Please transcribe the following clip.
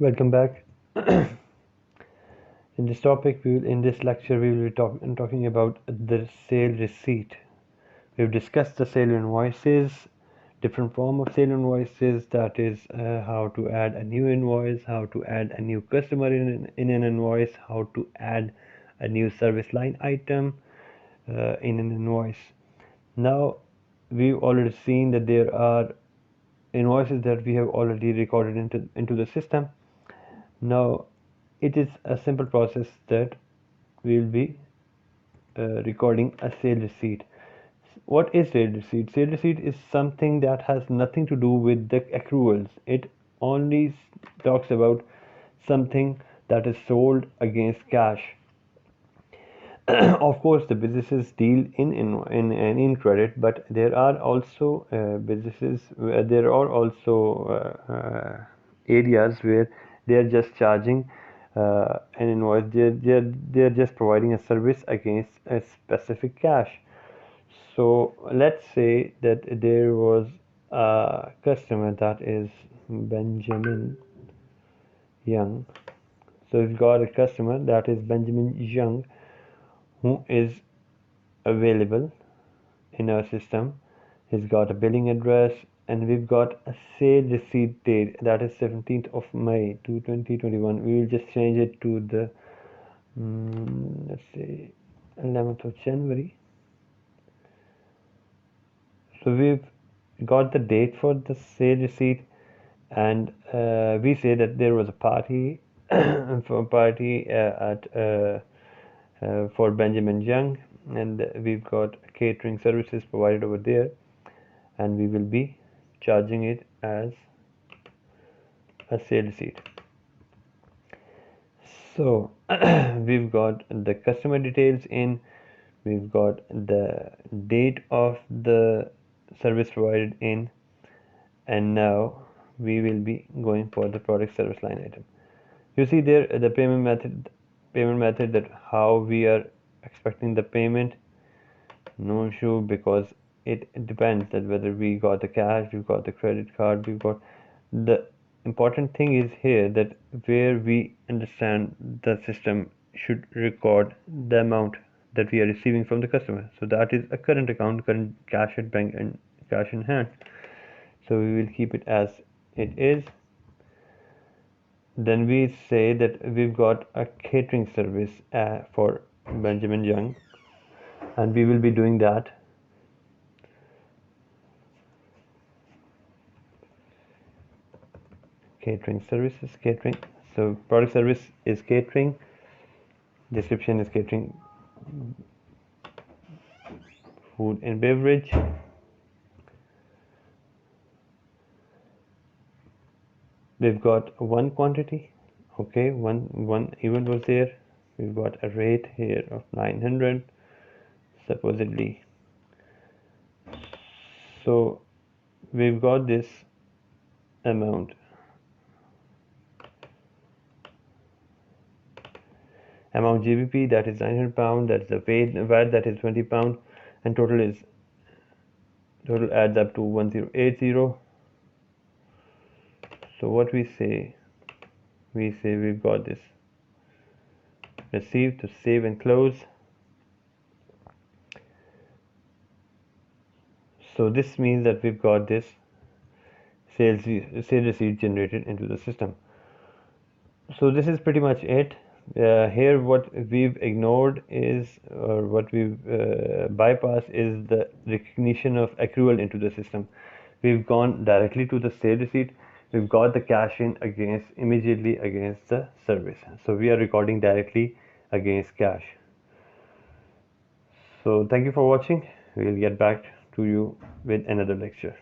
Welcome back. In this topic, in this lecture, we will be talking about the sale receipt. We've discussed the sale invoices, different form of sale invoices, that is how to add a new invoice, how to add a new customer in an invoice, how to add a new service line item in an invoice. Now, we've already seen that there are invoices that we have already recorded into the system. Now, it is a simple process that we will be recording a sale receipt. What is sale receipt? Sale receipt is something that has nothing to do with the accruals. It only talks about something that is sold against cash. Of course, the businesses deal in credit, but there are also there are also areas where they are just charging an invoice. They're just providing a service against a specific cash. So let's say that there was a customer that is Benjamin Young. So we've got a customer that is Benjamin Young who is available in our system. He's got a billing address, and we've got a sale receipt date, that is 17th of May 2021. We will just change it to the let's say 11th of January. So we've got the date for the sale receipt, and we say that there was a party for Benjamin Young, and we've got catering services provided over there, and we will be charging it as a sale receipt. So we've got the customer details in, we've got the date of the service provided in, and now we will be going for the product service line item. You see there the payment method, that how we are expecting the payment. No issue, because it depends that whether we got the cash, we've got the credit card, we've got the important thing is here that where we understand the system should record the amount that we are receiving from the customer. So that is a current account, current cash at bank and cash in hand. So we will keep it as it is. Then we say that we've got a catering service for Benjamin Young, and we will be doing that. Catering services, catering. So product service is catering, description is catering, food and beverage. We've got one quantity, okay, one event was there. We've got a rate here of 900 supposedly. So we've got this amount. Amount GBP, that is 900 pound, that's the VAT, that is 20 pound, and total adds up to 1080. So what we say we've got this receive, to save and close. So this means that we've got this sale receipt generated into the system. So this is pretty much it. Here what we've ignored is, or what we've bypassed is the recognition of accrual into the system. We've gone directly to the sale receipt. We've got the cash in immediately against the service. So we are recording directly against cash. So thank you for watching. We'll get back to you with another lecture.